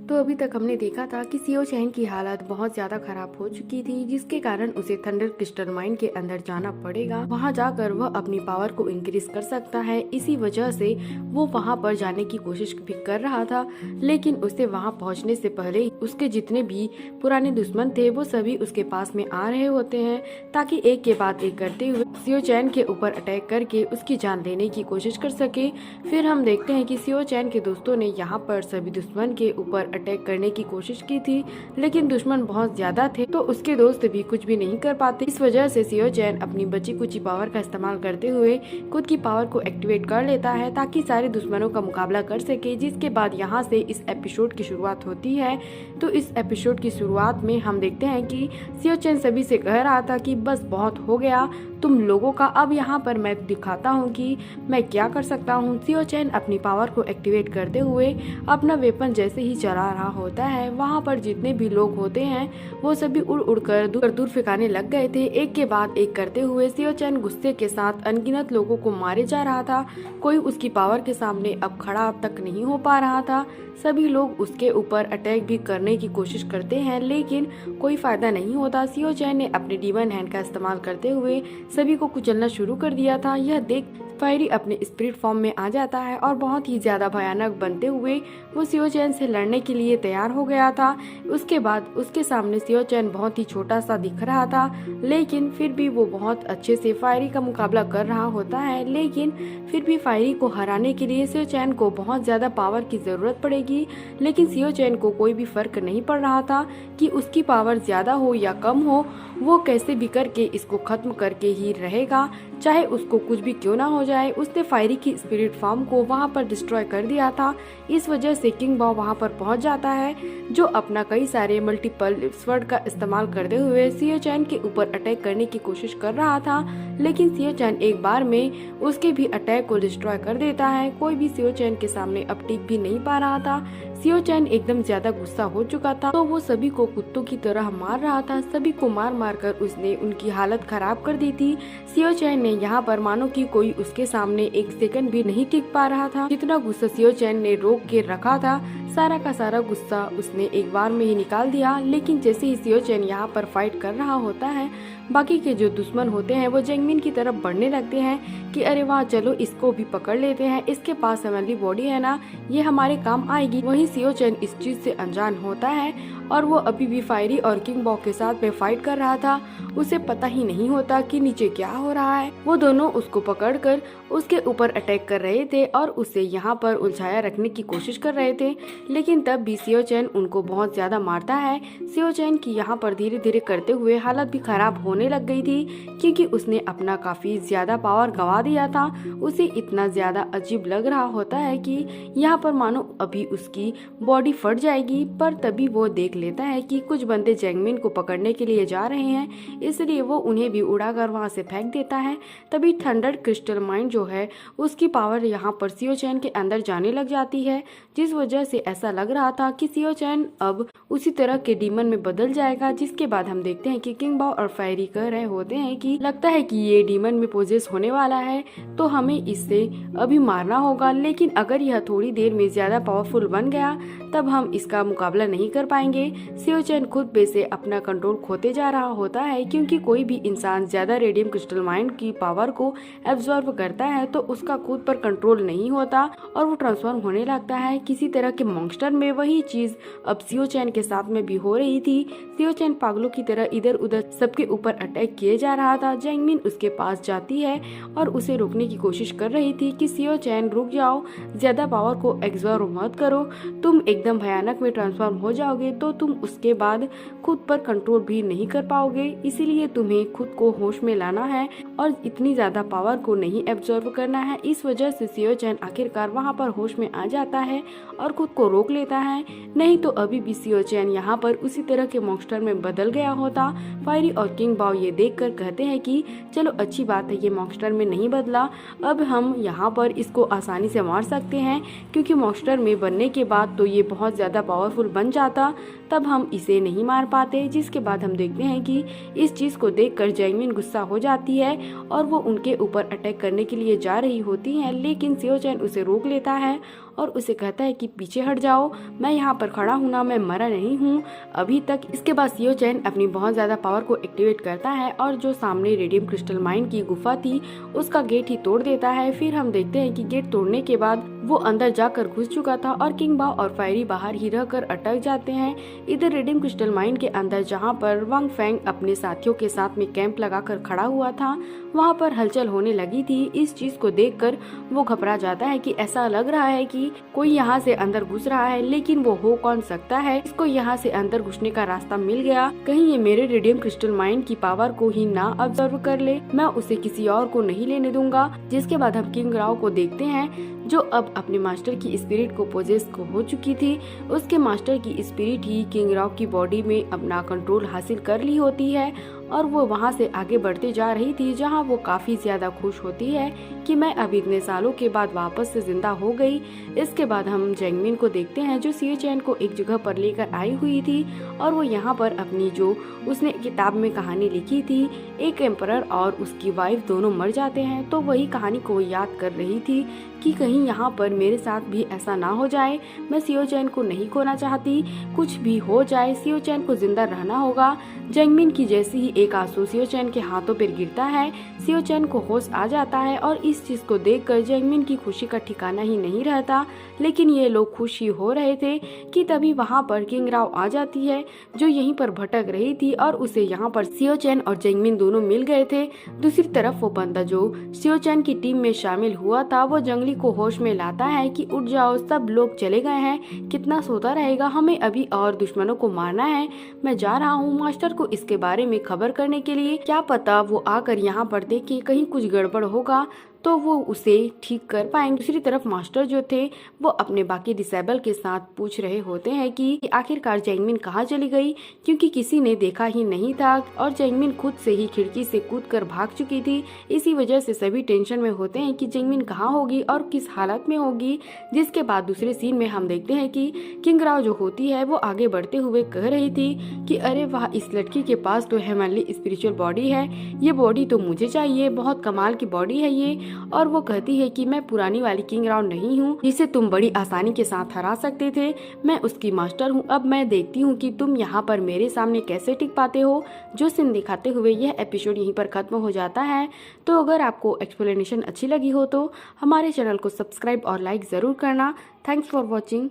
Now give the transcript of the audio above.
तो अभी तक हमने देखा था कि सियो चैन की हालत बहुत ज्यादा खराब हो चुकी थी, जिसके कारण उसे थंडर क्रिस्टल माइन के अंदर जाना पड़ेगा। वहां जाकर वह अपनी पावर को इंक्रीज कर सकता है। इसी वजह से वो वहां पर जाने की कोशिश भी कर रहा था, लेकिन उसे वहां पहुंचने से पहले उसके जितने भी पुराने दुश्मन थे वो सभी उसके पास में आ रहे होते हैं, ताकि एक के बाद एक करते हुए सियो चैन के ऊपर अटैक करके उसकी जान लेने की कोशिश कर सके। फिर हम देखते हैं कि सियो चैन के दोस्तों ने यहाँ पर सभी दुश्मन के ऊपर अटैक करने की कोशिश की थी, लेकिन दुश्मन बहुत ज्यादा थे तो उसके दोस्त भी कुछ भी नहीं कर पाते। इस वजह से सियो चैन अपनी बची कुची पावर का इस्तेमाल करते हुए खुद की पावर को एक्टिवेट कर लेता है, ताकि सारे दुश्मनों का मुकाबला कर सके। जिसके बाद यहाँ से इस एपिसोड की शुरुआत होती है। तो इस एपिसोड की शुरुआत में हम देखते हैं कि सियो चैन सभी से कह रहा था कि बस बहुत हो गया तुम लोगों का, अब यहाँ पर मैं दिखाता हूँ कि मैं क्या कर सकता हूँ। सियो चैन अपनी पावर को एक्टिवेट करते हुए अपना वेपन जैसे ही चला रहा होता है, वहाँ पर जितने भी लोग होते हैं वो सभी उड़ उड़ कर दूर दूर फेंकाने लग गए थे। एक के बाद एक करते हुए सियो चैन गुस्से के साथ अनगिनत लोगों को मारे जा रहा था। कोई उसकी पावर के सामने अब खड़ा तक नहीं हो पा रहा था। सभी लोग उसके ऊपर अटैक भी करने की कोशिश करते हैं, लेकिन कोई फायदा नहीं होता। सियो चैन ने अपने डीमन हैंड का इस्तेमाल करते हुए सभी को कुचलना शुरू कर दिया था। यह देख फायरी अपने स्पिरिट फॉर्म में आ जाता है और बहुत ही ज्यादा भयानक बनते हुए वो सियो चैन से लड़ने के लिए तैयार हो गया था। उसके बाद उसके सामने सियो चैन बहुत ही छोटा सा दिख रहा था, लेकिन फिर भी वो बहुत अच्छे से फायरी का मुकाबला कर रहा होता है। लेकिन फिर भी फायरी को हराने के लिए सियो चैन को बहुत ज्यादा पावर की जरूरत पड़ेगी, लेकिन सियो चैन को कोई भी फर्क नहीं पड़ रहा था कि उसकी पावर ज्यादा हो या कम हो, वो कैसे भी करके इसको खत्म करके ही रहेगा, चाहे उसको कुछ भी क्यों ना हो जाए। उसने फायरी की स्पिरिट फॉर्म को वहां पर डिस्ट्रॉय कर दिया था। इस वजह से किंग बाओ वहां पर पहुंच जाता है, जो अपना कई सारे मल्टीपल स्वर्ड का इस्तेमाल करते हुए सियो चैन के ऊपर अटैक करने की कोशिश कर रहा था। लेकिन सियो चैन एक बार में उसके भी अटैक को डिस्ट्रॉय कर देता है। कोई भी सियो चैन के सामने अब टिक भी नहीं पा रहा था। सियो चैन एकदम ज्यादा गुस्सा हो चुका था, तो वो सभी को कुत्तों की तरह मार रहा था। सभी को मार मार कर उसने उनकी हालत खराब कर दी थी। सियो चैन ने यहाँ पर मानो कि कोई उसके सामने एक सेकंड भी नहीं टिक पा रहा था। जितना गुस्सा सियो चैन ने रोक के रखा था, सारा का सारा गुस्सा उसने एक बार में ही निकाल दिया। लेकिन जैसे ही सियो चैन यहाँ पर फाइट कर रहा होता है, बाकी के जो दुश्मन होते हैं वो जैंगमिन की तरफ बढ़ने लगते हैं कि अरे वाह, चलो इसको भी पकड़ लेते हैं, इसके पास हमारी बॉडी है ना, ये हमारे काम आएगी। वहीं सियो चैन इस चीज से अनजान होता है और वो अभी भी फायरी और किंग बाओ के साथ में फाइट कर रहा था। उसे पता ही नहीं होता कि नीचे क्या हो रहा है। वो दोनों उसको पकड़कर उसके ऊपर अटैक कर रहे थे और उसे यहाँ पर उलझाया रखने की कोशिश कर रहे थे, लेकिन तब भी सियो चैन उनको बहुत ज्यादा मारता है। सियो चैन की यहाँ पर धीरे धीरे करते हुए हालत भी खराब होने लग गई थी, क्योंकि उसने अपना काफी ज्यादा पावर गंवा दिया था। उसे इतना ज्यादा अजीब लग रहा होता है कि यहाँ पर मानो अभी उसकी बॉडी फट जाएगी। पर तभी वो देख लेता है कि कुछ बंदे जैंगमिन को पकड़ने के लिए जा रहे हैं, इसलिए वो उन्हें भी उड़ाकर वहां से फेंक देता है। तभी थंडर क्रिस्टल माइन जो है उसकी पावर यहाँ पर सियो चैन के अंदर जाने लग जाती है, जिस वजह से ऐसा लग रहा था कि सियो चैन अब उसी तरह के डीमन में बदल जाएगा। जिसके बाद हम देखते हैं कि किंग बाओ और फायरी कह रहे होते हैं कि लगता है कि ये डीमन में पोजेस होने वाला है, तो हमें इससे अभी मारना होगा। लेकिन अगर यह थोड़ी देर में ज्यादा पावरफुल बन गया तब हम इसका मुकाबला नहीं कर पाएंगे। सियो चैन खुद पे से अपना कंट्रोल खोते जा रहा होता है, क्योंकि कोई भी इंसान ज्यादा रेडियम क्रिस्टल माइन की पावर को एब्जॉर्ब करता है तो उसका खुद पर कंट्रोल नहीं होता और वो ट्रांसफॉर्म होने लगता है किसी तरह के मॉन्स्टर में। वही चीज अब सियो चैन के साथ में भी हो रही थी। सियो चैन पागलों की तरह इधर उधर सबके ऊपर अटैक किए जा रहा था। जैंगमिन उसके पास जाती है और उसे रोकने की कोशिश कर रही थी कि सियो चैन रुक जाओ, ज्यादा पावर को एब्जॉर्ब मत करो, तुम एकदम भयानक में ट्रांसफॉर्म हो जाओगे तो तुम उसके बाद खुद पर कंट्रोल भी नहीं कर पाओगे। इसीलिए तुम्हें खुद को होश में लाना है और इतनी ज्यादा पावर को नहीं एब्जॉर्ब करना है। इस वजह से सियो चैन आखिरकार वहाँ पर होश में आ जाता है और खुद को रोक लेता है, नहीं तो अभी भी सियो चैन यहाँ पर उसी तरह के मॉन्स्टर में बदल गया होता। फायरी और किंग बाओ ये देखकर कहते हैं कि चलो अच्छी बात है, ये मॉन्स्टर में नहीं बदला, अब हम यहाँ पर इसको आसानी से मार सकते हैं, क्योंकि मॉन्स्टर में बनने के बाद तो ये बहुत ज्यादा पावरफुल बन जाता, तब हम इसे नहीं मार पाते। जिसके बाद हम देखते हैं कि इस चीज को देखकर जैंगमिन गुस्सा हो जाती है और वो उनके ऊपर अटैक करने के लिए जा रही होती है, लेकिन सियो चैन उसे रोक लेता है और उसे कहता है कि पीछे हट जाओ, मैं यहाँ पर खड़ा हूँ ना, मैं मरा नहीं हूँ अभी तक। इसके बाद सियो चैन अपनी बहुत ज्यादा पावर को एक्टिवेट करता है और जो सामने रेडियम क्रिस्टल माइन की गुफा थी उसका गेट ही तोड़ देता है। फिर हम देखते हैं कि गेट तोड़ने के बाद वो अंदर जाकर घुस चुका था और किंग बाओ और फायरी बाहर ही रहकर अटक जाते हैं। इधर रेडियम क्रिस्टल माइन के अंदर जहाँ पर वांग फेंग अपने साथियों के साथ में कैंप लगाकर खड़ा हुआ था, वहाँ पर हलचल होने लगी थी। इस चीज को देखकर वो घबरा जाता है कि ऐसा लग रहा है कि कोई यहाँ से अंदर घुस रहा है, लेकिन वो हो कौन सकता है, इसको यहाँ से अंदर घुसने का रास्ता मिल गया, कहीं ये मेरे रेडियम क्रिस्टल माइन की पावर को ही ना ऑब्जर्व कर ले, मैं उसे किसी और को नहीं लेने दूंगा। जिसके बाद हम किंग राओ को देखते हैं जो अब अपने मास्टर की स्पिरिट को पोजेस हो चुकी थी। उसके मास्टर की स्पिरिट ही किंग राव की बॉडी में अपना कंट्रोल हासिल कर ली होती है और वो वहाँ से आगे बढ़ते जा रही थी, जहाँ वो काफी ज्यादा खुश होती है कि मैं अब इतने सालों के बाद वापस से जिंदा हो गई। इसके बाद हम जैंगमिन को देखते हैं जो सियो चैन को एक जगह पर लेकर आई हुई थी और वो यहाँ पर अपनी जो उसने किताब में कहानी लिखी थी, एक एम्परर और उसकी वाइफ दोनों मर जाते हैं, तो वही कहानी को याद कर रही थी कि कहीं यहाँ पर मेरे साथ भी ऐसा ना हो जाए। मैं सियो चैन को नहीं खोना चाहती, कुछ भी हो जाए सियो चैन को जिंदा रहना होगा। जैंगमिन की जैसी ही एक आंसू सियो चैन के हाथों पर गिरता है, सियो चैन को होश आ जाता है और इस चीज को देखकर जैंगमिन की खुशी का ठिकाना ही नहीं रहता। लेकिन ये लोग खुशी हो रहे थे कि तभी वहाँ पर किंग राव आ जाती है जो यहीं पर भटक रही थी और उसे यहाँ पर सियो चैन और जैंगमिन दोनों मिल गए थे। दूसरी तरफ वो बंदा जो सियो चैन की टीम में शामिल हुआ था वो जंगली को होश में लाता है कि उठ जाओ, सब लोग चले गए हैं, कितना सोता रहेगा, हमें अभी और दुश्मनों को मारना है, मैं जा रहा हूँ मास्टर को इसके बारे में खबर करने के लिए, क्या पता वो आकर यहाँ पर देखे कहीं कुछ गड़बड़ होगा तो वो उसे ठीक कर पाएंगे। दूसरी तरफ मास्टर जो थे वो अपने बाकी डिसेबल के साथ पूछ रहे होते हैं कि आखिरकार जैंगमिन कहाँ चली गई, क्योंकि किसी ने देखा ही नहीं था और जैंगमिन खुद से ही खिड़की से कूदकर भाग चुकी थी। इसी वजह से सभी टेंशन में होते हैं कि जैंगमिन कहाँ होगी और किस हालत में होगी। जिसके बाद दूसरे सीन में हम देखते हैं कि किंग राव जो होती है वो आगे बढ़ते हुए कह रही थी कि अरे वाह, इस लड़की के पास तो हेवनली स्पिरिचुअल बॉडी है, ये बॉडी तो मुझे चाहिए, बहुत कमाल की बॉडी है ये। और वो कहती है कि मैं पुरानी वाली किंग राव नहीं हूँ जिसे तुम बड़ी आसानी के साथ हरा सकते थे, मैं उसकी मास्टर हूँ। अब मैं देखती हूँ कि तुम यहाँ पर मेरे सामने कैसे टिक पाते हो। जो सीन दिखाते हुए यह एपिसोड यहीं पर खत्म हो जाता है। तो अगर आपको एक्सप्लेनेशन अच्छी लगी हो तो हमारे चैनल को सब्सक्राइब और लाइक जरूर करना। Thanks for watching.